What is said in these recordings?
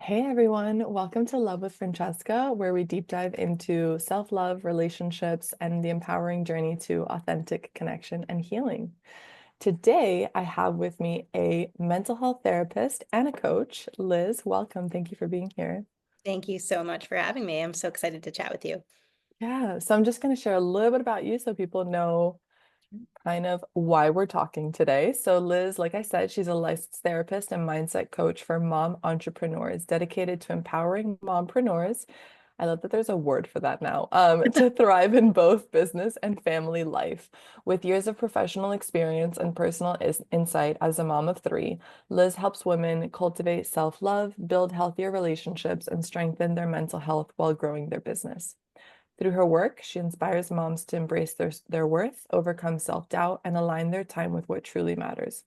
Hey everyone, welcome to Love with Francesca, where we deep dive into self-love, relationships, and the empowering journey to authentic connection and healing. Today, I have with me a mental health therapist and a coach. Liz, welcome. Thank you for being here. Thank you so much for having me. I'm so excited to chat with you. Yeah, so I'm just going to share a little bit about you so people know kind of why we're talking today. So, Liz, like I said, she's a licensed therapist and mindset coach for mom entrepreneurs dedicated to empowering mompreneurs. I love that there's a word for that now, to thrive in both business and family life. With years of professional experience and personal insight as a mom of three, Liz helps women cultivate self-love, build healthier relationships, and strengthen their mental health while growing their business. Through her work, she inspires moms to embrace their worth, overcome self-doubt, and align their time with what truly matters.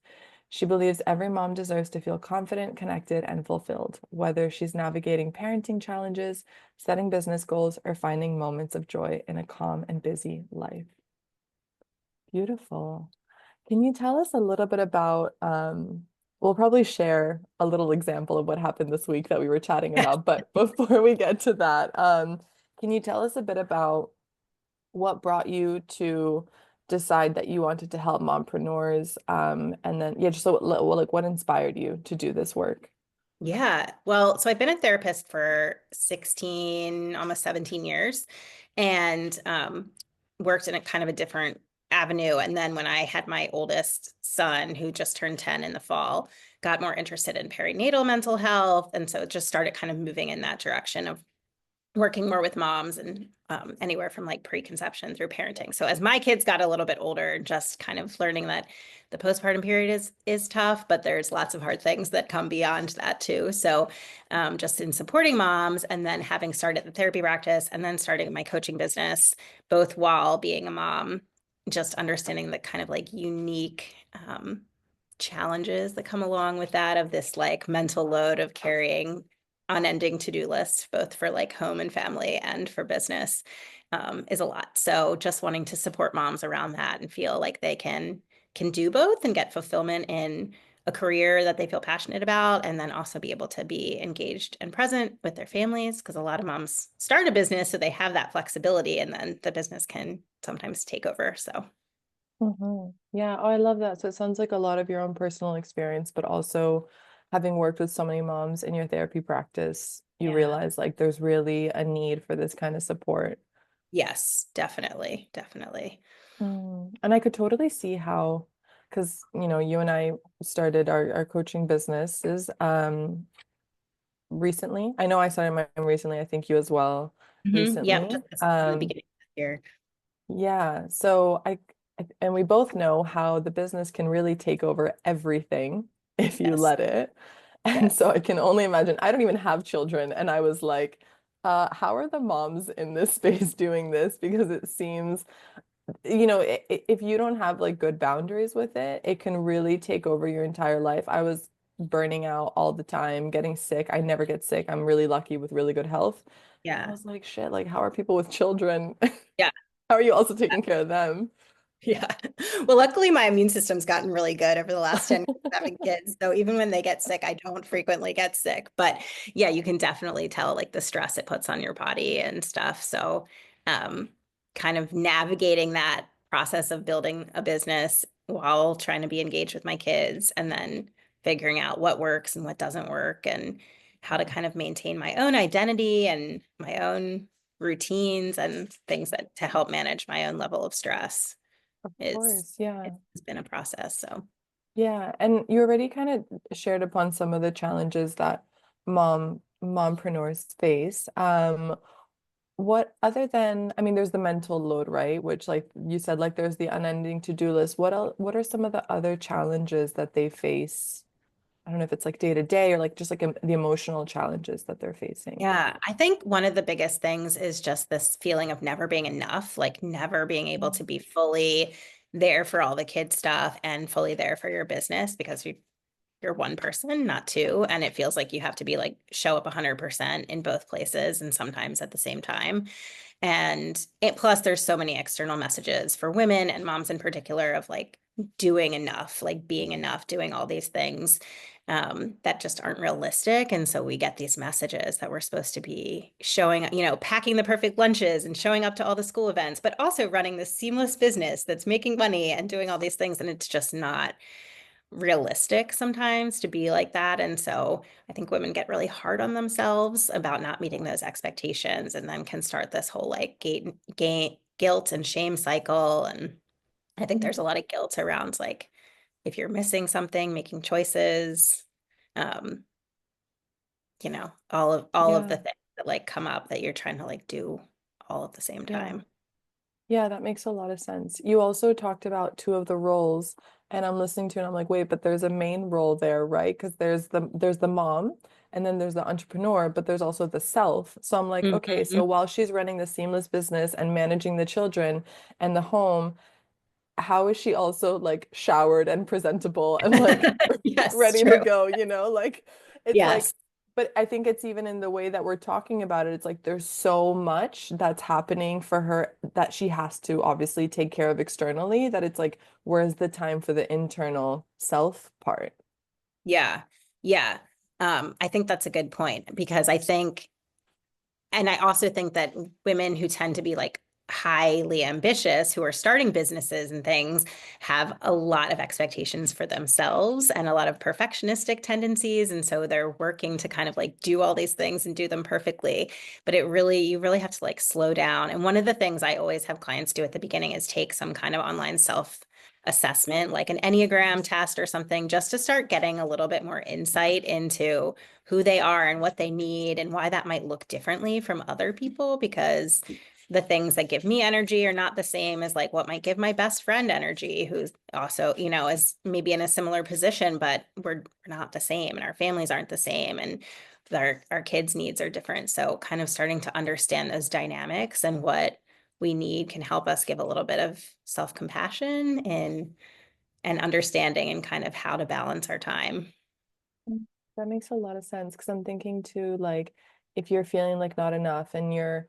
She believes every mom deserves to feel confident, connected, and fulfilled, whether she's navigating parenting challenges, setting business goals, or finding moments of joy in a calm and busy life. Beautiful. Can you tell us a little bit about, we'll probably share a little example of what happened this week that we were chatting about, but before we get to that, can you tell us a bit about what brought you to decide that you wanted to help mompreneurs? And then, yeah, just so, like, what inspired you to do this work? Yeah. Well, so I've been a therapist for 16, almost 17 years and worked in a kind of a different avenue. And then when I had my oldest son, who just turned 10 in the fall, got more interested in perinatal mental health. And so it just started kind of moving in that direction of working more with moms and anywhere from like preconception through parenting. So as my kids got a little bit older, just kind of learning that the postpartum period is tough, but there's lots of hard things that come beyond that too. So just in supporting moms and then having started the therapy practice and then starting my coaching business, both while being a mom, just understanding the kind of like unique challenges that come along with that of this like mental load of carrying unending to-do lists, both for like home and family and for business, is a lot. So just wanting to support moms around that and feel like they can do both and get fulfillment in a career that they feel passionate about, and then also be able to be engaged and present with their families, because a lot of moms start a business so they have that flexibility, and then the business can sometimes take over. So Yeah, oh, I love that. So it sounds like a lot of your own personal experience, but also having worked with so many moms in your therapy practice, you yeah. realize like there's really a need for this kind of support. Yes, definitely, definitely. And I could totally see how, because you and I started our coaching businesses recently. I know I started mine recently. I think you as well Yep, recently. just in the beginning of this year. Yeah. So and we both know how the business can really take over everything if you Yes, let it. And so yes. I can only imagine. I don't even have children, and I was like, how are the moms in this space doing this? Because it seems if you don't have like good boundaries with it, it can really take over your entire life. I was burning out all the time, getting sick. I never get sick. I'm really lucky with really good health. And I Yeah. was like, shit, like how are people with children? Yeah. How are you also taking care of them? Yeah. Well, luckily my immune system's gotten really good over the last 10 years having kids. So even when they get sick, I don't frequently get sick. But yeah, you can definitely tell like the stress it puts on your body and stuff. So um kind of navigating that process of building a business while trying to be engaged with my kids, and then figuring out what works and what doesn't work, and how to kind of maintain my own identity and my own routines and things that to help manage my own level of stress Of is course, yeah. it's been a process. So Yeah, and you already kind of shared upon some of the challenges that mompreneurs face. What other than, I mean, there's the mental load, right? Which, like you said, like there's the unending to-do list. What are some of the other challenges that they face? I don't know if it's like day to day or like just like the emotional challenges that they're facing. yeah, I think one of the biggest things is just this feeling of never being enough, like never being able to be fully there for all the kid stuff and fully there for your business, because you're one person, not two. And it feels like you have to be like show up 100% in both places and sometimes at the same time. And plus, there's so many external messages for women and moms in particular of like doing enough, like being enough, doing all these things. that just aren't realistic. And so we get these messages that we're supposed to be showing, packing the perfect lunches and showing up to all the school events, but also running this seamless business that's making money and doing all these things. And it's just not realistic sometimes to be like that. And so I think women get really hard on themselves about not meeting those expectations and then can start this whole like guilt and shame cycle. And I think there's a lot of guilt around like if you're missing something, making choices, um, all of the Yeah. things that like come up that you're trying to like do all at the same Yeah. time. Yeah, that makes a lot of sense. You also talked about two of the roles, and I'm listening to it and I'm like, wait, but there's a main role there, right? Because there's the mom and then there's the entrepreneur, but there's also the self. So I'm like, okay, Mhm. so while she's running the seamless business and managing the children and the home, how is she also like showered and presentable and like Yes, ready to true. go, Like it's like, Yes. but I think it's even in the way that we're talking about it, it's like there's so much that's happening for her that she has to obviously take care of externally, that it's like, where's the time for the internal self part? Yeah. Yeah. I think that's a good point because and I also think that women who tend to be like highly ambitious, who are starting businesses and things, have a lot of expectations for themselves and a lot of perfectionistic tendencies. And so they're working to kind of like do all these things and do them perfectly. But you really have to like slow down. And one of the things I always have clients do at the beginning is take some kind of online self assessment, like an Enneagram test or something, just to start getting a little bit more insight into who they are and what they need and why that might look differently from other people because the things that give me energy are not the same as like what might give my best friend energy who's also is maybe in a similar position but we're not the same and our families aren't the same and our kids needs are different, so kind of starting to understand those dynamics and what we need can help us give a little bit of self-compassion and understanding and kind of how to balance our time. That makes a lot of sense because I'm thinking too, like, if you're feeling like not enough and you're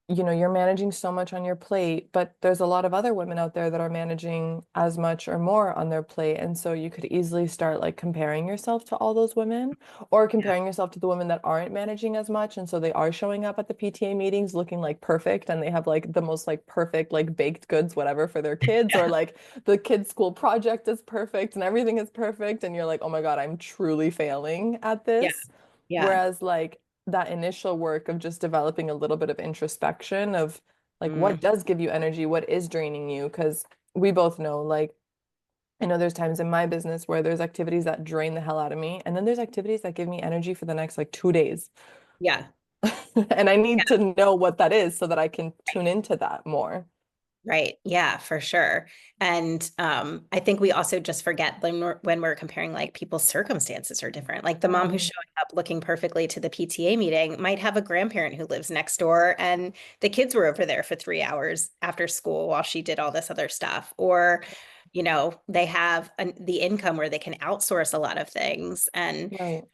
managing so much on your plate, but there's a lot of other women out there that are managing as much or more on their plate. And so you could easily start like comparing yourself to all those women or Yeah. comparing yourself to the women that aren't managing as much. And so they are showing up at the PTA meetings looking like perfect and they have like the most like perfect, like baked goods, whatever for their kids, or Yeah. like the kids' school project is perfect and everything is perfect. And you're like, oh my God, I'm truly failing at Yeah. this. Yeah. Whereas like that initial work of just developing a little bit of introspection of like what Mm, does give you energy, what is draining you, because we both know like I know there's times in my business where there's activities that drain the hell out of me and then there's activities that give me energy for the next like 2 days. yeah. And I need Yeah. to know what that is so that I can tune into that more. Right. Yeah, for sure. And I think we also just forget when we're comparing like people's circumstances are different. Like the mom who's Right. showing up looking perfectly to the PTA meeting might have a grandparent who lives next door and the kids were over there for 3 hours after school while she did all this other stuff. Or, they have the income where they can outsource a lot of things. And Right.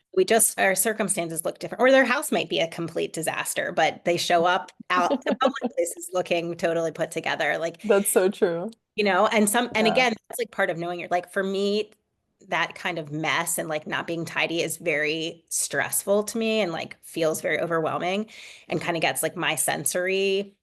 our circumstances look different, or their house might be a complete disaster, but they show up out to public places looking totally put together. Like, That's so true. and Yeah. again, that's like part of knowing like for me, that kind of mess and like not being tidy is very stressful to me and like feels very overwhelming and kind of gets like my sensory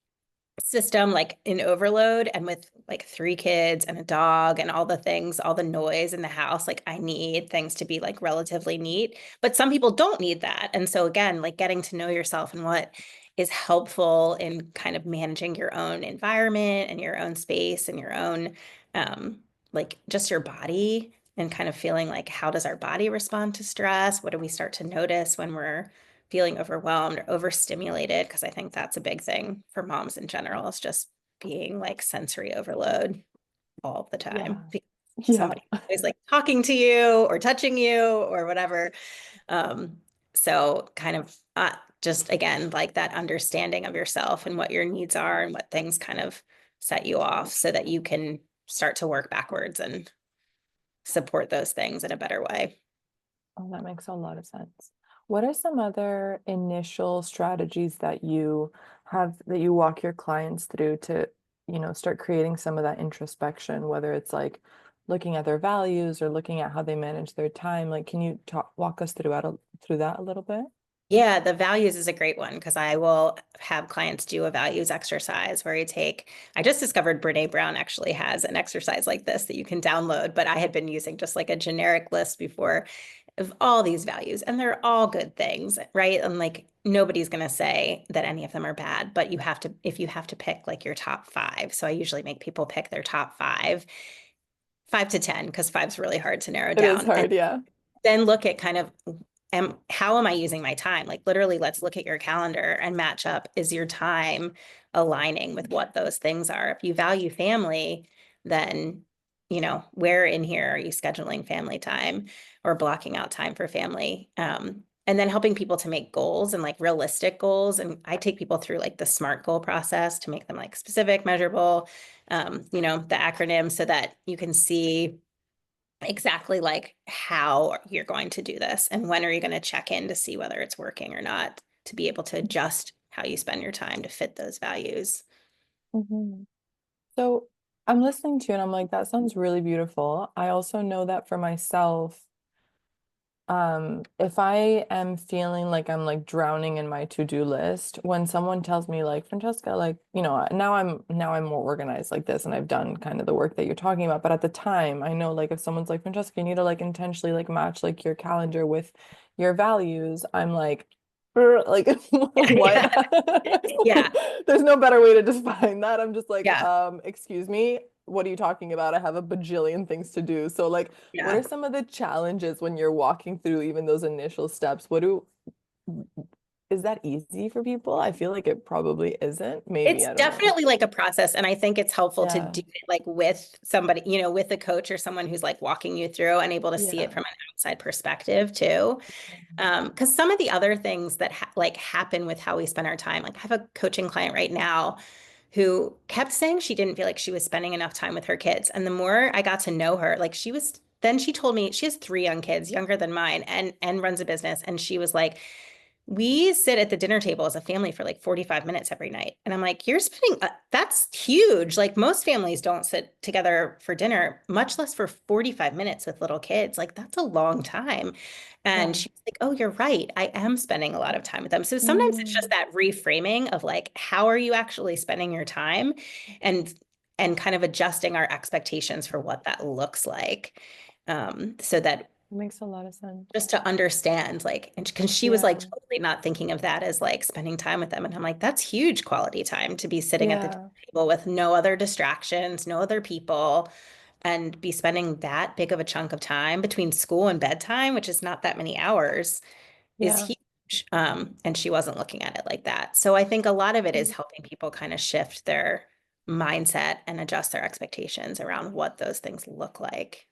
system like in overload, and with like three kids and a dog and all the things, all the noise in the house, like I need things to be like relatively neat, but some people don't need that. And so again, like getting to know yourself and what is helpful in kind of managing your own environment and your own space and your own um like just your body and kind of feeling like how does our body respond to stress, what do we start to notice when we're feeling overwhelmed or overstimulated, because I think that's a big thing for moms in general, is just being like sensory overload all the time Yeah. because Yeah. somebody is like talking to you or touching you or whatever. Um, so kind of just again, like that understanding of yourself and what your needs are and what things kind of set you off so that you can start to work backwards and support those things in a better way. Oh, that makes a lot of sense. What are some other initial strategies that you have that you walk your clients through to, start creating some of that introspection, whether it's like looking at their values or looking at how they manage their time. Like, can you walk us through that a little bit? Yeah, the values is a great one because I will have clients do a values exercise where I just discovered Brene Brown actually has an exercise like this that you can download, but I had been using just like a generic list before of all these values, and they're all good things, right? And like nobody's going to say that any of them are bad, but if you have to pick like your top five. So I usually make people pick their top five, 5 to 10, because five's really hard to narrow It is down. And hard, yeah. then look at kind of how am I using my time? Like literally, let's look at your calendar and match up. Is your time aligning with what those things are? If you value family, then where in here are you scheduling family time or blocking out time for family? And then helping people to make goals and like realistic goals. And I take people through like the SMART goal process to make them like specific, measurable, the acronym so that you can see exactly like how you're going to do this and when are you going to check in to see whether it's working or not, to be able to adjust how you spend your time to fit those values. Mhm. So I'm listening to you and I'm like, that sounds really beautiful. I also know that for myself, if I am feeling like I'm like drowning in my to-do list, when someone tells me like, Francesca, like, now I'm more organized like this and I've done kind of the work that you're talking about. But at the time, I know like if someone's like, Francesca, you need to like intentionally like match like your calendar with your values, I'm like, like Yeah, what? yeah, There's no better way to define that. I'm just like, yeah, excuse me, what are you talking about? I have a bajillion things to do. So like what yeah. are some of the challenges when you're walking through even those initial steps? What do Is that easy for people? I feel like it probably isn't. Maybe, It's I don't know. definitely like a process. And I think it's helpful to Yeah. do it like with somebody, with a coach or someone who's like walking you through and able to see it Yeah. from an outside perspective too. Because some of the other things that like happen with how we spend our time, like I have a coaching client right now who kept saying she didn't feel like she was spending enough time with her kids. And the more I got to know her, like then she told me she has 3 young kids, younger than mine, and runs a business. And she was like, we sit at the dinner table as a family for like 45 minutes every night. And I'm like, you're spending, that's huge. Like most families don't sit together for dinner, much less for 45 minutes with little kids. Like that's a long time. And Yeah. she was like, oh, you're right. I am spending a lot of time with them. So sometimes it's just Mm, that reframing of like, how are you actually spending your time? And and kind of adjusting our expectations for what that looks like. So that makes a lot of sense. just to understand, like, and because she was like Yeah. totally not thinking of that as like spending time with them. And I'm like, that's huge quality time to be sitting at the Yeah. table with no other distractions, no other people, and be spending that big of a chunk of time between school and bedtime, which is not that many hours, is Yeah. huge. And she wasn't looking at it like that. So I think a lot of it is Mm. helping people kind of shift their mindset and adjust their expectations around what those things look like.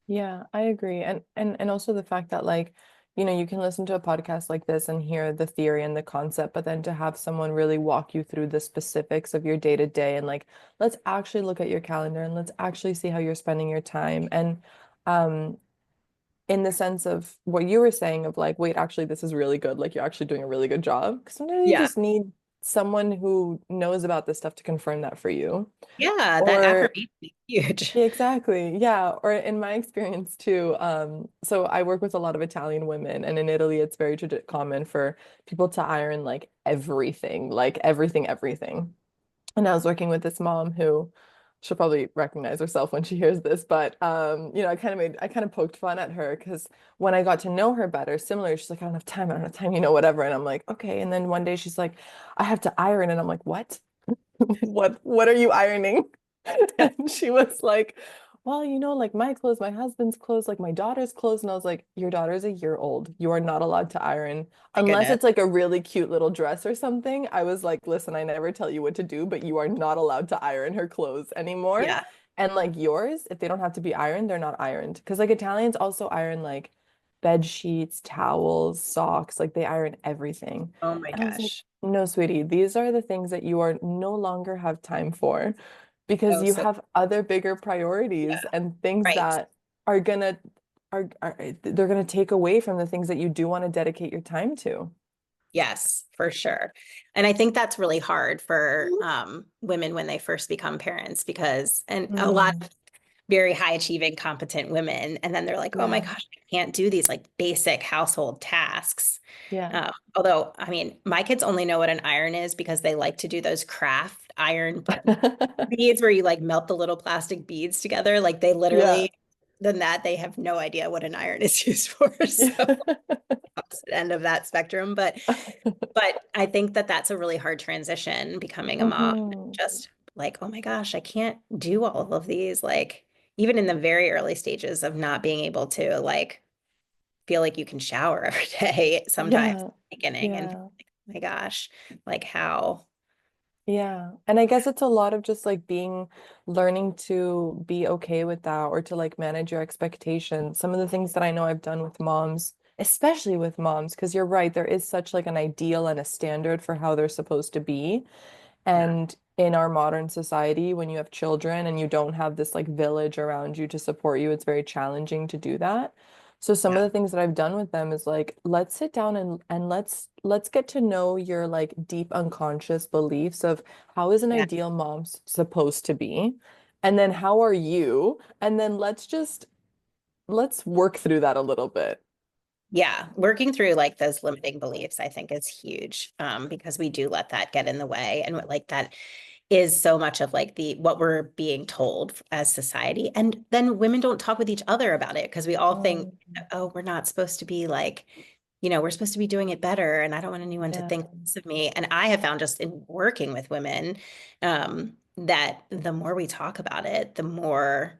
Yeah, I agree. And also the fact that like, you can listen to a podcast like this and hear the theory and the concept, but then to have someone really walk you through the specifics of your day to day and like, let's actually look at your calendar and let's actually see how you're spending your time. And um in the sense of what you were saying of like, wait, actually this is really good. Like you're actually doing a really good job. 'Cause sometimes you Yeah. just need someone who knows about this stuff to confirm that for you. Yeah, that Or affirmation is huge. yeah, exactly. Yeah. Or in my experience too, so I work with a lot of Italian women, and in Italy, it's very common for people to iron like everything, everything. And I was working with this mom who she'll probably recognize herself when she hears this, but I kind of poked fun at her because when I got to know her better, similar, she's like, I don't have time, whatever. And I'm like, okay. And then one day she's like, I have to iron, and I'm like, what? What are you ironing? And she was like, well, like my clothes, my husband's clothes, like my daughter's clothes. And I was like, your daughter's a year old. You are not allowed to iron My unless goodness. it's like a really cute little dress or something. I was like, listen, I never tell you what to do, but you are not allowed to iron her clothes anymore. Yeah. And like yours, if they don't have to be ironed, they're not ironed. Because like Italians also iron like bed sheets, towels, socks, like they iron everything. Oh my And I was like, gosh. no, sweetie, these are the things that you are no longer have time for because Oh, you so have other bigger yeah. priorities and things Right. that are gonna are they're gonna take away from the things that you do want to dedicate your time to. Yes, for sure. And I think that's really hard for women when they first become parents because, and a lot Mm, very high achieving, competent women. And then they're like, oh my Yeah. gosh, I can't do these like basic household tasks. Yeah. Although, I mean, my kids only know what an iron is because they like to do those craft iron beads where you like melt the little plastic beads together. Like they Yeah. literally, than that, they have no idea what an iron is used for. So Yeah. opposite end of that spectrum. But I think that that's a really hard transition becoming a mom. hmm Just like, oh my gosh, I can't do all of these. Like, even in the very early stages of not being able to like feel like you can shower every day sometimes in Yeah. the beginning and Yeah. like, oh my gosh, like how? Yeah. And I guess it's a lot of just like learning to be okay with that or to like manage your expectations. Some of the things that I know I've done with moms, especially with moms, because you're right, there is such like an ideal and a standard for how they're supposed to be. Yeah, And in our modern society, when you have children and you don't have this like village around you to support you, it's very challenging to do that. So some of yeah, the things that I've done with them is like, let's sit down and let's get to know your like deep unconscious beliefs of how is an yeah. ideal mom supposed to be? And then how are you? And then let's work through that a little bit. Yeah, working through like those limiting beliefs, I think is huge because we do let that get in the way. And like that is so much of like the what we're being told as society. And then women don't talk with each other about it because we all think, Um, oh, we're not supposed to be like, we're supposed to be doing it better. And I don't want anyone to yeah, think less of me. And I have found just in working with women that the more we talk about it, the more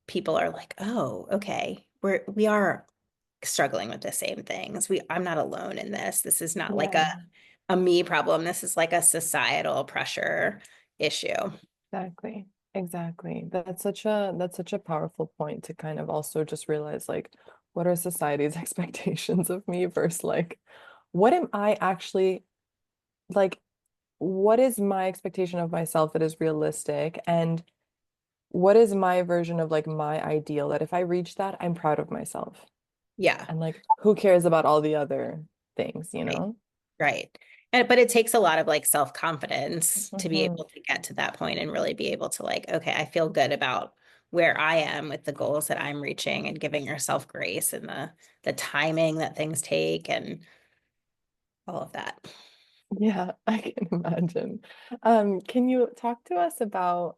people are like, oh, okay, we are struggling with the same things. I'm not alone in this. This is not like yeah. a me problem. This is like a societal pressure issue. Exactly. Exactly. That's such a powerful point to kind of also just realize like what are society's expectations of me versus like what am I actually like what is my expectation of myself that is realistic and what is my version of like my ideal that if I reach that I'm proud of myself Yeah, and like who cares about all the other things, you right. know? Right. And but it takes a lot of like self-confidence to be hmm able to get to that point and really be able to like, okay, I feel good about where I am with the goals that I'm reaching and giving yourself grace and the timing that things take and all of that. Yeah, I can imagine. Can you talk to us about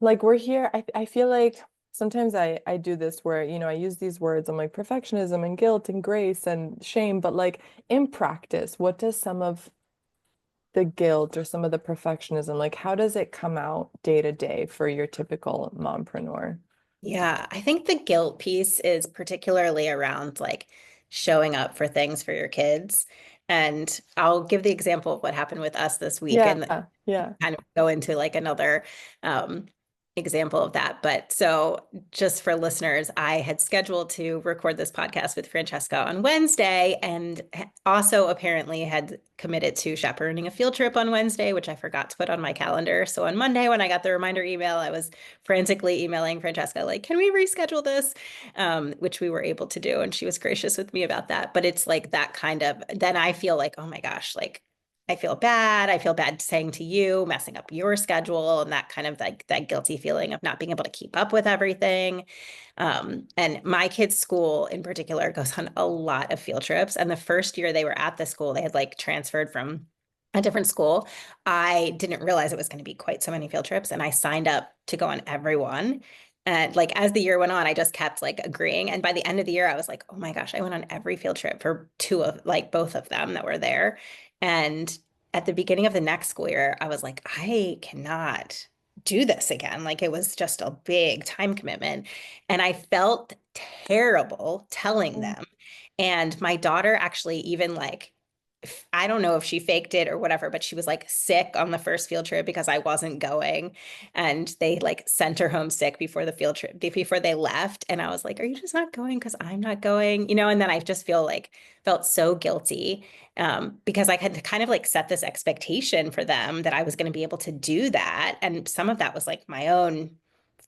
like we're here, I feel like sometimes I do this where, you know, I use these words, I'm like perfectionism and guilt and grace and shame, but like in practice, what does some of the guilt or some of the perfectionism, like how does it come out day to day for your typical mompreneur? Yeah, I think the guilt piece is particularly around like showing up for things for your kids. And I'll give the example of what happened with us this week Yeah, and yeah. kind of go into like another um, example of that. But so, just for listeners, I had scheduled to record this podcast with Francesca on Wednesday and also apparently had committed to chaperoning a field trip on Wednesday, which I forgot to put on my calendar. So, on Monday, when I got the reminder email, I was frantically emailing Francesca, like, can we reschedule this? Which we were able to do. And she was gracious with me about that. But it's like that kind of, then I feel like, oh my gosh, like, I feel bad. I feel bad saying to you, messing up your schedule, and that kind of like that guilty feeling of not being able to keep up with everything. And my kids' school in particular goes on a lot of field trips. And the first year they were at the school, they had like transferred from a different school. I didn't realize it was going to be quite so many field trips, and I signed up to go on every one. And like as the year went on, I just kept like agreeing. And by the end of the year, I was like, oh my gosh, I went on every field trip for two of like both of them that were there. And at the beginning of the next school year, I was like, I cannot do this again. Like it was just a big time commitment. And I felt terrible telling Mm. them. And my daughter actually even like I don't know if she faked it or whatever, but she was like sick on the first field trip because I wasn't going. And they like sent her home sick before the field trip, before they left. And I was like, are you just not going because I'm not going? And then I just felt so guilty because I had kind of like set this expectation for them that I was going to be able to do that. And some of that was like my own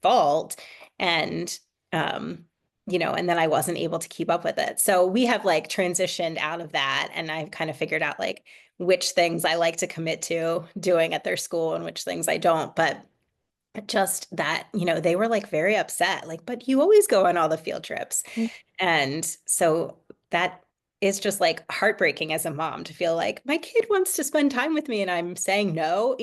fault. And, and then I wasn't able to keep up with it. So we have like transitioned out of that. And I've kind of figured out like which things I like to commit to doing at their school and which things I don't. But just that, they were like very upset, like, but you always go on all the field trips. And so that is just like heartbreaking as a mom to feel like my kid wants to spend time with me and I'm saying no.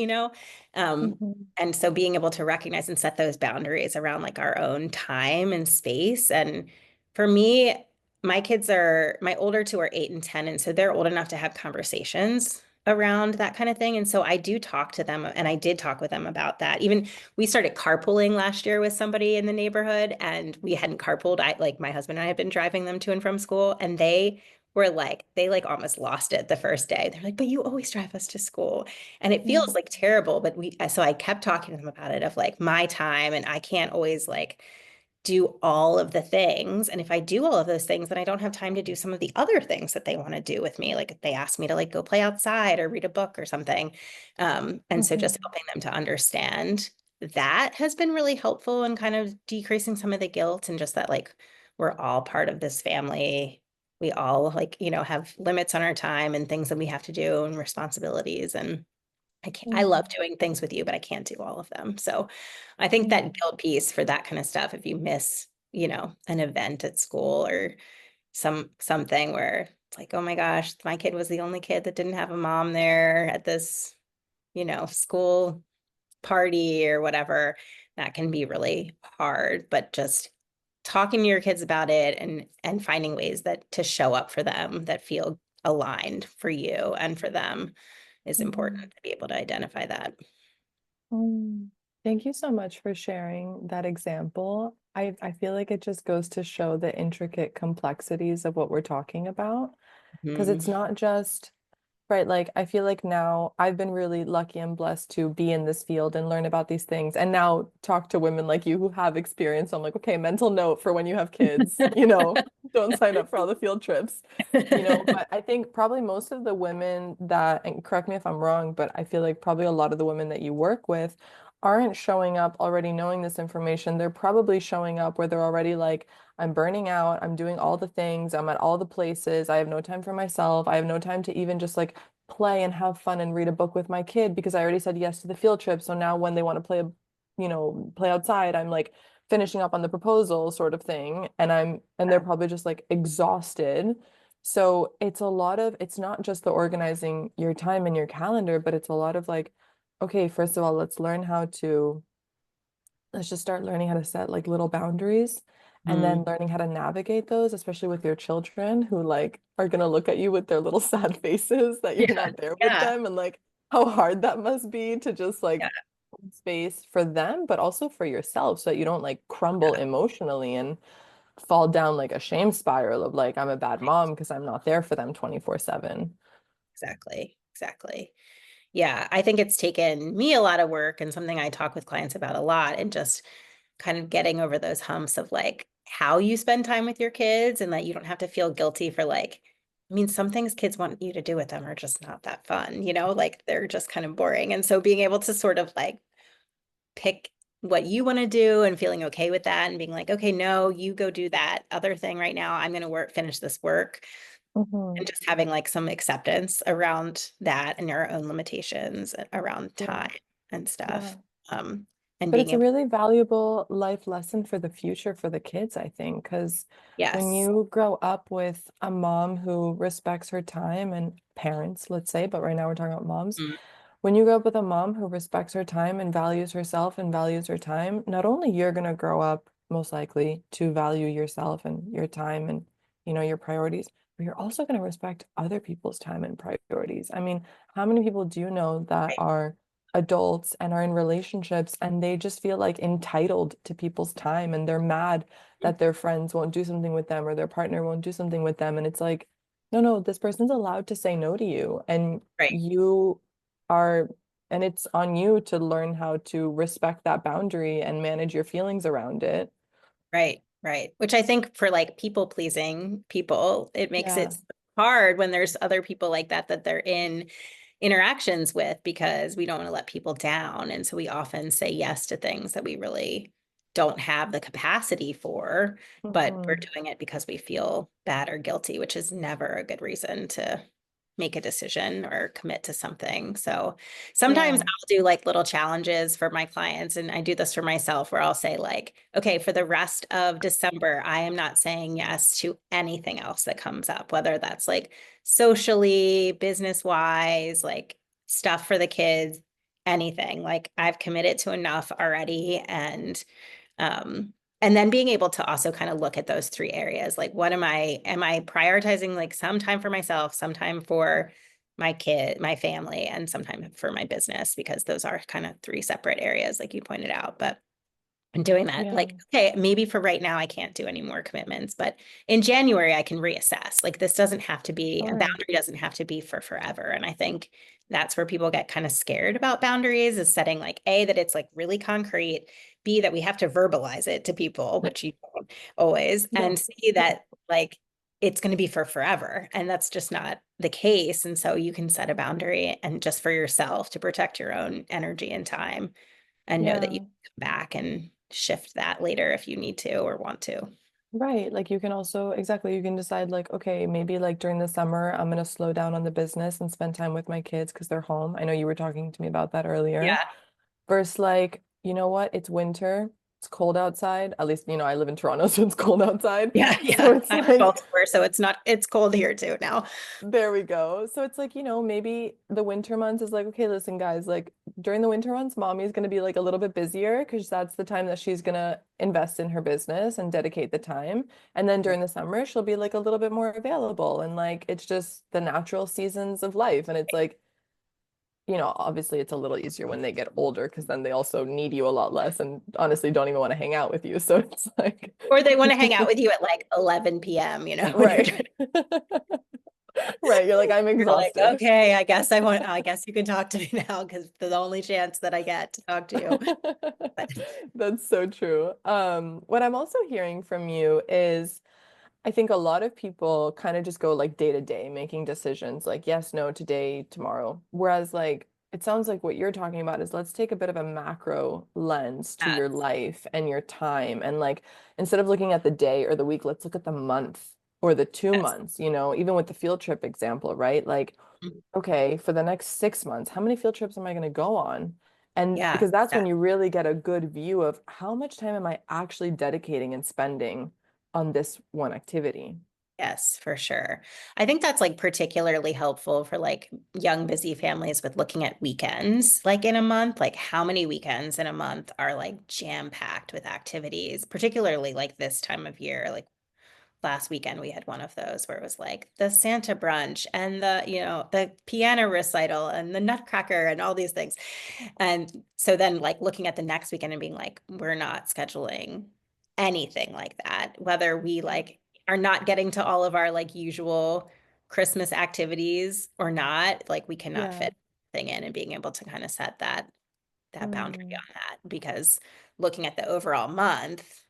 Um, Mhm. and so being able to recognize and set those boundaries around like our own time and space. And for me, my older two are 8 and 10. And so they're old enough to have conversations around that kind of thing. And so I do talk to them, and I did talk with them about that. Even we started carpooling last year with somebody in the neighborhood, and we hadn't carpooled. I like my husband and I had been driving them to and from school, and they like almost lost it the first day. They're like, but you always drive us to school. And it feels Mm, like terrible, but so I kept talking to them about it of like my time, and I can't always like do all of the things. And if I do all of those things, then I don't have time to do some of the other things that they want to do with me. Like if they ask me to like go play outside or read a book or something. And so just mhm, helping them to understand that has been really helpful in kind of decreasing some of the guilt, and just that like we're all part of this family. We all like, have limits on our time and things that we have to do and responsibilities. And I love mm, doing things with you, but I can't do all of them. So I think that mm, guilt piece for that kind of stuff, if you miss, an event at school or something where it's like, oh my gosh, my kid was the only kid that didn't have a mom there at this, school party or whatever, that can be really hard. But just talking to your kids about it and finding ways that to show up for them that feel aligned for you and for them is important mhm. to be able to identify that. Mm. Thank you so much for sharing that example. I feel like it just goes to show the intricate complexities of what we're talking about. Because Mhm. it's not just, right, like I feel like now I've been really lucky and blessed to be in this field and learn about these things and now talk to women like you who have experience. I'm like, okay, mental note for when you have kids, don't sign up for all the field trips, but I think probably most of the women that, and correct me if I'm wrong, but I feel like probably a lot of the women that you work with aren't showing up already knowing this information. They're probably showing up where they're already like, I'm burning out. I'm doing all the things. I'm at all the places. I have no time for myself. I have no time to even just like play and have fun and read a book with my kid because I already said yes to the field trip. So now when they want to play outside, I'm like finishing up on the proposal sort of thing. And they're probably just like exhausted. So it's not just the organizing your time in your calendar, but it's a lot of like, okay, first of all, let's just start learning how to set like little boundaries and then Mhm. learning how to navigate those, especially with your children who like are gonna look at you with their little sad faces that you're Yeah, not there with yeah, them and like how hard that must be to just yeah, like hold space for them, but also for yourself so that you don't like crumble emotionally and fall down like a shame spiral of like I'm a bad mom because I'm not there for them 24/7. exactly, exactly. Yeah, I think it's taken me a lot of work and something I talk with clients about a lot, and just kind of getting over those humps of like how you spend time with your kids, and that you don't have to feel guilty for like, I mean, some things kids want you to do with them are just not that fun, like they're just kind of boring. And so being able to sort of like pick what you want to do and feeling okay with that and being like, okay, no, you go do that other thing right now. I'm going to finish this work, Hmm. and just having like some acceptance around that and your own limitations around Yeah, time and stuff. yeah. Um, and But being it's a able, really valuable life lesson for the future for the kids, I think, because when yes. you grow up with a mom who respects her time and parents, let's say, but right now we're talking about moms. Mm, When you grow up with a mom who respects her time and values herself and values her time, not only you're going to grow up most likely to value yourself and your time and, your priorities, but you're also going to respect other people's time and priorities. I mean, how many people do you know that right, are adults and are in relationships and they just feel like entitled to people's time and they're mad that their friends won't do something with them or their partner won't do something with them. And it's like, no, no, this person's allowed to say no to you. And right, you are, and it's on you to learn how to respect that boundary and manage your feelings around it. right, right. Which I think for like people pleasing people, it makes it Yeah. hard when there's other people like that they're in interactions with, because we don't want to let people down. And so we often say yes to things that we really don't have the capacity for, but we're Hmm. doing it because we feel bad or guilty, which is never a good reason to. make a decision or commit to something. So sometimes Yeah. I'll do like little challenges for my clients, and I do this for myself where I'll say like, okay, for the rest of December, I am not saying yes to anything else that comes up, whether that's like socially, business wise, like stuff for the kids, anything. Like I've committed to enough already. Um, and then being able to also kind of look at those three areas, like what am I prioritizing like some time for myself, some time for my kid, my family, and some time for my business, because those are kind of three separate areas, like you pointed out. But and doing that, Yeah. like, okay, maybe for right now, I can't do any more commitments, but in January, I can reassess. Like, this doesn't have to be a Sure. boundary, doesn't have to be for forever. And I think that's where people get kind of scared about boundaries, is setting like A, that it's like really concrete, B, that we have to verbalize it to people, which you don't always, and No. C, that like it's going to be for forever. And that's just not the case. And so you can set a boundary and just for yourself to protect your own energy and time and know that you Yeah. can come back and shift that later if you need to or want to. Right. Like you can also, exactly, you can decide like, okay, maybe like during the summer, I'm gonna slow down on the business and spend time with my kids because they're home. I know you were talking to me about that earlier. Yeah. Versus like, you know what? It's winter. It's cold outside. At least, I live in Toronto, so it's cold outside. Yeah, So yeah. it's I'm in like, Baltimore, so it's cold here too now. there we go. So it's like, maybe the winter months is like, okay, listen, guys, like during the winter months, mommy is going to be like a little bit busier because that's the time that she's going to invest in her business and dedicate the time. And then during the summer, she'll be like a little bit more available. And like, it's just the natural seasons of life. And it's like, obviously it's a little easier when they get older because then they also need you a lot less and honestly don't even want to hang out with you. So it's like, Or they want to hang out with you at like 11 p.m., when you're right. Right. You're like, I'm you're like, exhausted. okay, I guess you can talk to me now because the only chance that I get to talk to you. But That's so true. What I'm also hearing from you is I think a lot of people kind of just go like day to day, making decisions like yes, no, today, tomorrow. Whereas like it sounds like what you're talking about is let's take a bit of a macro lens to your yes, life and your time. And like instead of looking at the day or the week, let's look at the month or the two yes. months, even with the field trip example, right? Like okay, for the next 6 months, how many field trips am I going to go on? And Yeah. because that's Yeah. when you really get a good view of how much time am I actually dedicating and spending on this one activity. Yes, for sure. I think that's like particularly helpful for like young, busy families with looking at weekends, like in a month, like how many weekends in a month are like jam-packed with activities, particularly like this time of year. Like last weekend, we had one of those where it was like the Santa brunch and the piano recital and the Nutcracker and all these things. And so then like looking at the next weekend and being like, we're not scheduling anything like that, whether we like are not getting to all of our like usual Christmas activities or not, like we cannot Yeah. fit thing in, and being able to kind of set that boundary Mm, on that, because looking at the overall month,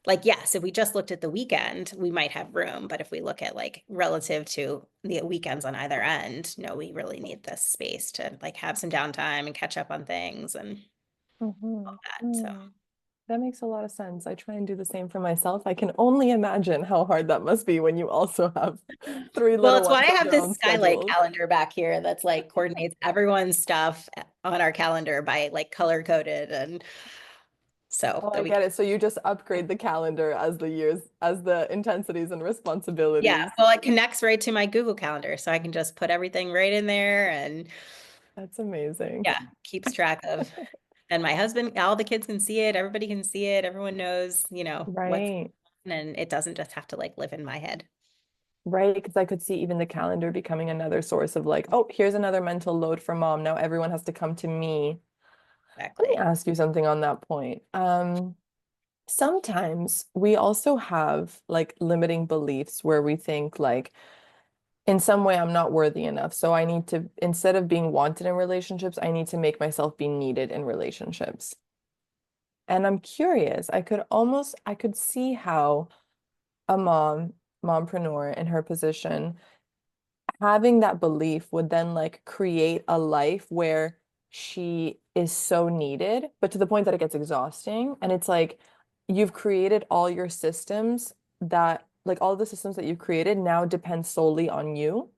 like yes, if we just looked at the weekend, we might have room, but if we look at like relative to the weekends on either end, no, we really need this space to like have some downtime and catch up on things and all mhm, that. So mm. That makes a lot of sense. I try and do the same for myself. I can only imagine how hard that must be when you also have three well, little it's why ones I on have their this own skylight schedules. calendar back here that's like coordinates everyone's stuff on our calendar by like color coded, and so Oh, that I we get it. So you just upgrade the calendar as the intensities and yeah, responsibilities. well, it connects right to my Google Calendar, so I can just put everything right in there and That's amazing. yeah, keeps track of. And my husband, all the kids can see it, everybody can see it, everyone knows, what's, Right. and it doesn't just have to like live in my head. Right. Because I could see even the calendar becoming another source of like, oh, here's another mental load for mom. Now everyone has to come to me. Let me Exactly. ask you something on that point. Sometimes we also have like limiting beliefs where we think like in some way I'm not worthy enough. So I need to, instead of being wanted in relationships, I need to make myself be needed in relationships. And I'm curious, I could see how a mompreneur in her position, having that belief would then like create a life where she is so needed, but to the point that it gets exhausting. And it's like you've created all your systems that like all the systems that you've created now depend solely on you.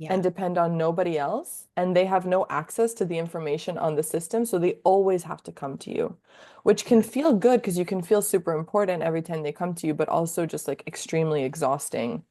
and Yeah. depend on nobody else, and they have no access to the information on the system, so they always have to come to you, which can Yeah. feel good because you can feel super important every time they come to you, but also just like extremely exhausting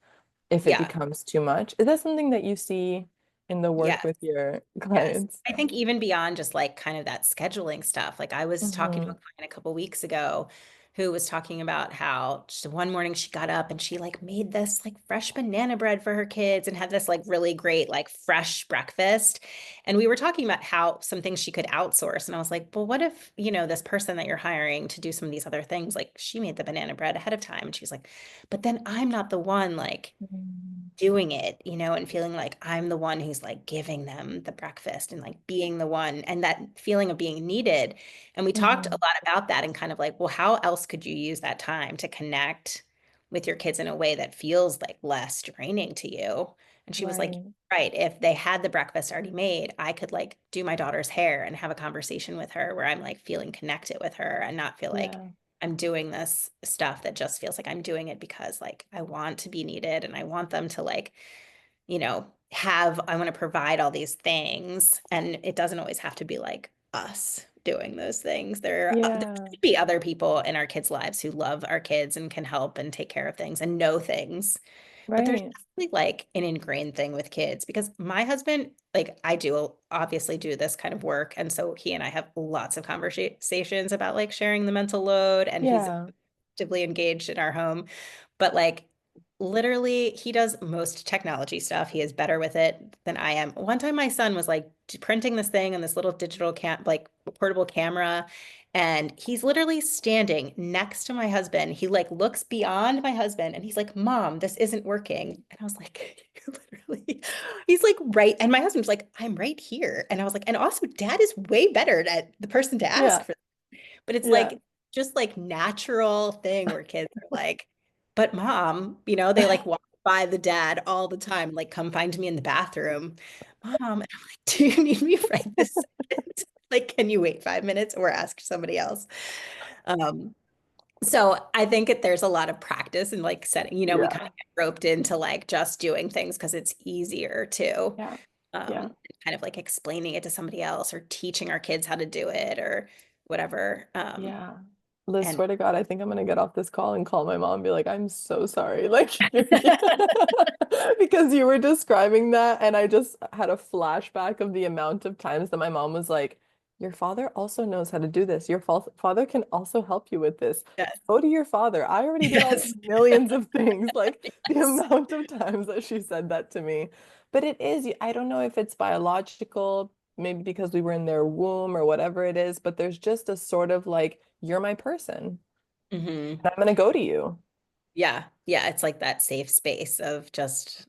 if it Yeah. becomes too much. Is that something that you see in the work Yes. with your Yes. clients? I think even beyond just like kind of that scheduling stuff, like I was talking to a Hmm. client a couple weeks ago who was talking about how one morning she got up and she like made this like fresh banana bread for her kids and had this like really great like fresh breakfast. And we were talking about how some things she could outsource. And I was like, well, what if, this person that you're hiring to do some of these other things, like she made the banana bread ahead of time. And she was like, but then I'm not the one like doing it, and feeling like I'm the one who's like giving them the breakfast and like being the one and that feeling of being needed. And we talked a Hmm. lot about that and kind of like, well, how else could you use that time to connect with your kids in a way that feels like less draining to you? And she was like, Right. right, if they had the breakfast already made, I could like do my daughter's hair and have a conversation with her where I'm like feeling connected with her and not feel like Yeah. I'm doing this stuff that just feels like I'm doing it because like I want to be needed and I want them to like, I want to provide all these things. And it doesn't always have to be like us doing those things. There Yeah. could be other people in our kids' lives who love our kids and can help and take care of things and know things. But there's Right. definitely like an ingrained thing with kids because my husband, like I do obviously do this kind of work. And so he and I have lots of conversations about like sharing the mental load and he's Yeah. actively engaged in our home. But like literally, he does most technology stuff. He is better with it than I am. One time my son was like printing this thing on this little digital like portable camera. And he's literally standing next to my husband. He like looks beyond my husband and he's like, Mom, this isn't working. And I was like, literally, he's like, right. And my husband's like, I'm right here. And I was like, and also, dad is way better at the person to ask Yeah. for. But it's Yeah. like just like natural thing where kids are like, but mom, they like walk by the dad all the time, like come find me in the bathroom. Mom, and I'm like, do you need me right this second? Like, can you wait 5 minutes or ask somebody else? Um, so I think there's a lot of practice and like setting, we kind Yeah. of get roped into like just doing things because it's easier to Yeah. Yeah. kind of like explaining it to somebody else or teaching our kids how to do it or whatever. Yeah. Liz, And swear to God, I think I'm gonna get off this call and call my mom and be like, I'm so sorry. Like you're because you were describing that and I just had a flashback of the amount of times that my mom was like, your father also knows how to do this. Your father can also help you with this. yes, Go to your father. I already did all these yes, millions of things. Like the yes. amount of times that she said that to me. But it is, I don't know if it's biological, maybe because we were in their womb or whatever it is, but there's just a sort of like, you're my person, Hmm. and I'm gonna go to you. Yeah, yeah. It's like that safe space of just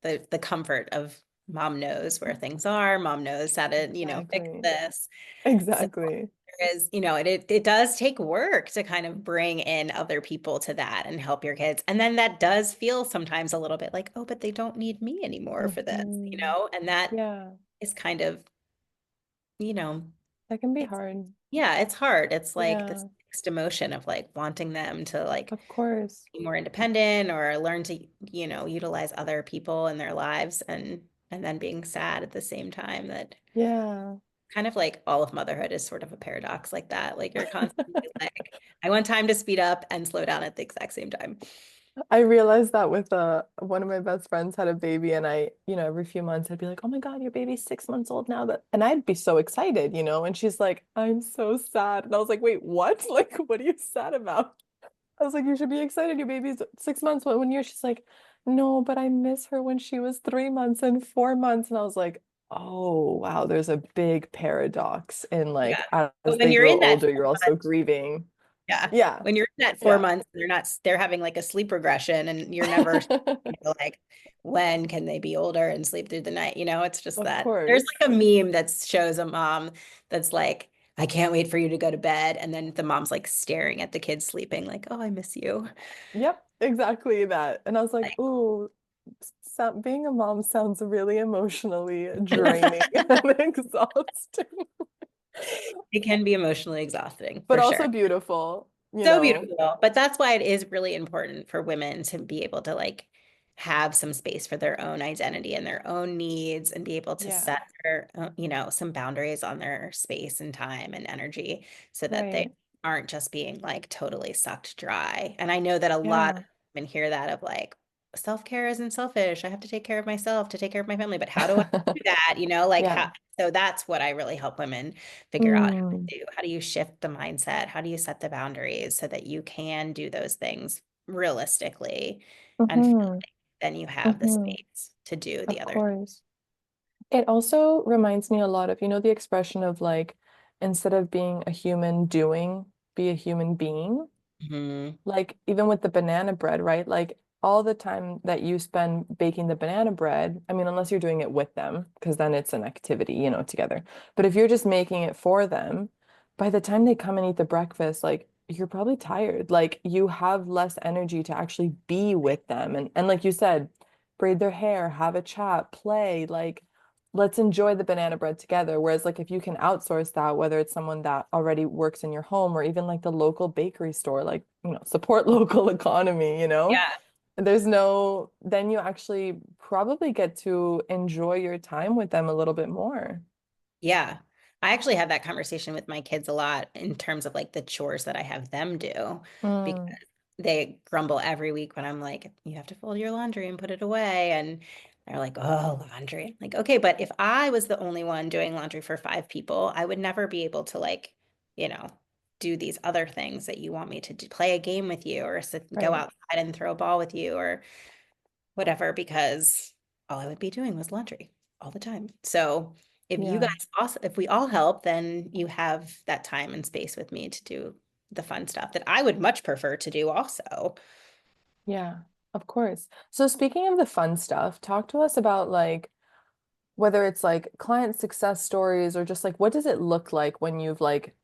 the comfort of mom knows where things are. Mom knows how to, fix Exactly. this. So Exactly. there is, it does take work to kind of bring in other people to that and help your kids. And then that does feel sometimes a little bit like, oh, but they don't need me anymore for this, Hmm. and that Yeah, is kind of, you know, that can be it's hard. yeah, it's hard. It's like this Yeah, mixed emotion of like wanting them to like of course. be more independent or learn to, utilize other people in their lives and then being sad at the same time that Yeah. kind of like all of motherhood is sort of a paradox like that. Like you're constantly like, I want time to speed up and slow down at the exact same time. I realized that with one of my best friends had a baby and every few months I'd be like, "Oh my God, your baby's 6 months old now." That and I'd be so excited, and she's like, "I'm so sad." And I was like, "Wait, what? Like, what are you sad about?" I was like, "You should be excited. Your baby's 6 months, one year." She's like, "No, but I miss her when she was 3 months and 4 months." And I was like, "Oh, wow, there's a big paradox in Yeah. like But as when they you're grow in that older, you're also 4 months, grieving." yeah. Yeah. When you're in that four Yeah. months, they're having like a sleep regression and you're never like, when can they be older and sleep through the night? It's just Of that there's course. like a meme that shows a mom that's like, I can't wait for you to go to bed. And then the mom's like staring at the kids sleeping, like, oh, I miss you. Yep, exactly that. And I was like, Like, "Ooh, being a mom sounds really emotionally draining and exhausting, it can be emotionally exhausting but for also sure. beautiful, you So know." beautiful. But that's why it is really important for women to be able to like have some space for their own identity and their own needs and be able to Yeah. set their, some boundaries on their space and time and energy so that they Right. aren't just being like totally sucked dry. And I know that a lot Yeah. of women hear that of like, self-care isn't selfish. I have to take care of myself to take care of my family, but how do I do that? Like Yeah. how, so that's what I really help women figure out how Mm. to do. How do you shift the mindset? How do you set the boundaries so that you can do those things realistically and feel Hmm. like then you have the Hmm. space to do the Of other. course. It also reminds me a lot of, the expression of like, instead of being a human doing, be a human being. Mhm. Like even with the banana bread, right? Like all the time that you spend baking the banana bread, I mean, unless you're doing it with them, because then it's an activity, together. But if you're just making it for them, by the time they come and eat the breakfast, like you're probably tired. Like you have less energy to actually be with them. And like you said, braid their hair, have a chat, play, like let's enjoy the banana bread together. Whereas like if you can outsource that, whether it's someone that already works in your home or even like the local bakery store, like, support local economy, Yeah. there's no, then you actually probably get to enjoy your time with them a little bit more. Yeah. I actually have that conversation with my kids a lot in terms of like the chores that I have them do because Mm, they grumble every week when I'm like, you have to fold your laundry and put it away. And they're like, oh, laundry. I'm like, okay, but if I was the only one doing laundry for 5 people, I would never be able to like, you know, do these other things that you want me to do, play a game with you or go right. outside and throw a ball with you or whatever, because all I would be doing was laundry all the time. So if you Yeah. guys also, if we all help, then you have that time and space with me to do the fun stuff that I would much prefer to do also. Yeah. Of course. So speaking of the fun stuff, talk to us about like whether it's like client success stories or just like what does it look like when you've like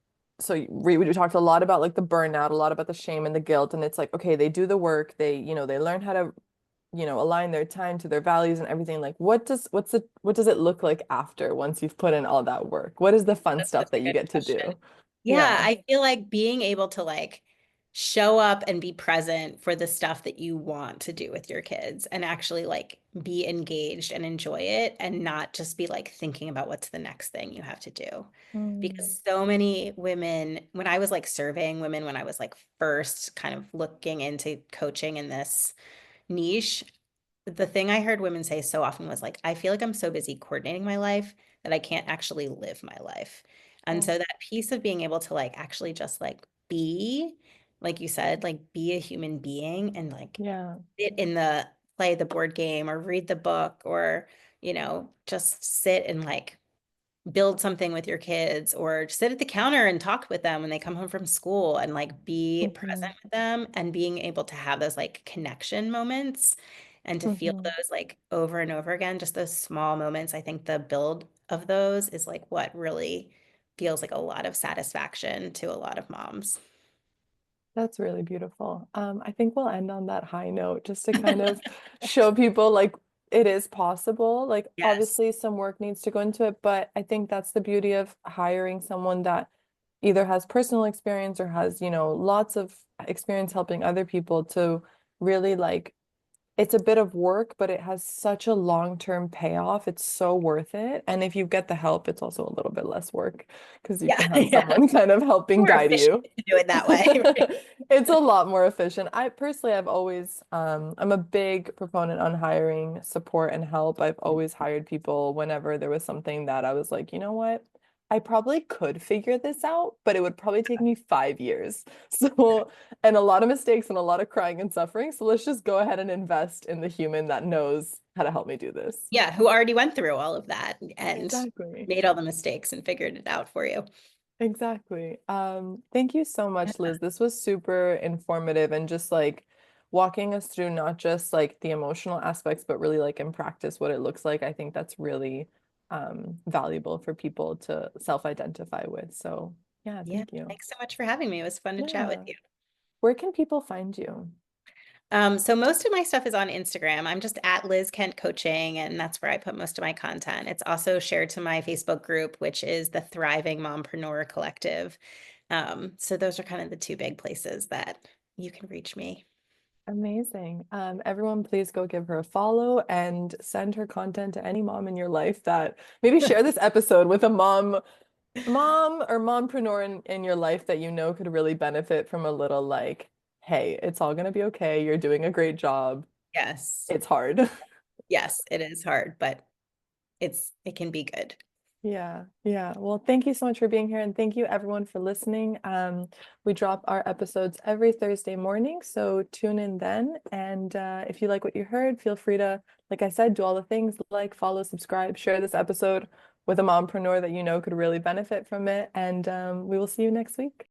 we talked a lot about like the burnout, a lot about the shame and the guilt, and it's like okay, they do the work, they learn how to align their time to their values and everything. Like what does it look like after once you've put in all that work? What is the fun That's stuff such a that you good get to question. do? Yeah, Yeah. I feel like being able to like show up and be present for the stuff that you want to do with your kids and actually like be engaged and enjoy it and not just be like thinking about what's the next thing you have to do. Mm, Because so many women, when I was like surveying women, when I was like first kind of looking into coaching in this niche, the thing I heard women say so often was like, I feel like I'm so busy coordinating my life that I can't actually live my life. And oh, so that piece of being able to like actually just like be, like you said, like be a human being and like yeah. sit in the play the board game or read the book or, just sit and like build something with your kids or sit at the counter and talk with them when they come home from school and like be Hmm. present with them and being able to have those like connection moments and to feel Hmm. those like over and over again, just those small moments. I think the build of those is like what really feels like a lot of satisfaction to a lot of moms. That's really beautiful. I think we'll end on that high note just to kind of show people like it is possible. Like Yes. obviously some work needs to go into it, but I think that's the beauty of hiring someone that either has personal experience or has, lots of experience helping other people to really like it's a bit of work, but it has such a long-term payoff. It's so worth it. And if you get the help, it's also a little bit less work because you Yeah. can have Yeah. someone kind of helping More guide efficient you. to do it that way. Right? It's a lot more efficient. I personally, I've always, I'm a big proponent on hiring support and help. I've always hired people whenever there was something that I was like, you know what? I probably could figure this out, but it would probably take me 5 years. So, and a lot of mistakes and a lot of crying and suffering. So let's just go ahead and invest in the human that knows how to help me do this. Yeah, who already went through all of that and Exactly. made all the mistakes and figured it out for you. Exactly. Thank you so much, Liz. This was super informative and just like walking us through not just like the emotional aspects, but really like in practice what it looks like. I think that's really valuable for people to self-identify with. So yeah, Yeah, thank you. thanks so much for having me. It was fun to chat with Yeah. you. Where can people find you? So most of my stuff is on Instagram. I'm just at Liz Kent Coaching, and that's where I put most of my content. It's also shared to my Facebook group, which is the Thriving Mompreneur Collective. So those are kind of the two big places that you can reach me. Amazing. Everyone, please go give her a follow and send her content to any mom in your life that maybe share this episode with a mom or mompreneur in your life that you know could really benefit from a little like, hey, it's all gonna be okay. You're doing a great job. Yes. It's hard. Yes, it is hard, but it can be good. Yeah, yeah. Well, thank you so much for being here, and thank you everyone for listening. We drop our episodes every Thursday morning, so tune in then. And if you like what you heard, feel free to, like I said, do all the things like, follow, subscribe, share this episode with a mompreneur that you know could really benefit from it. And we will see you next week.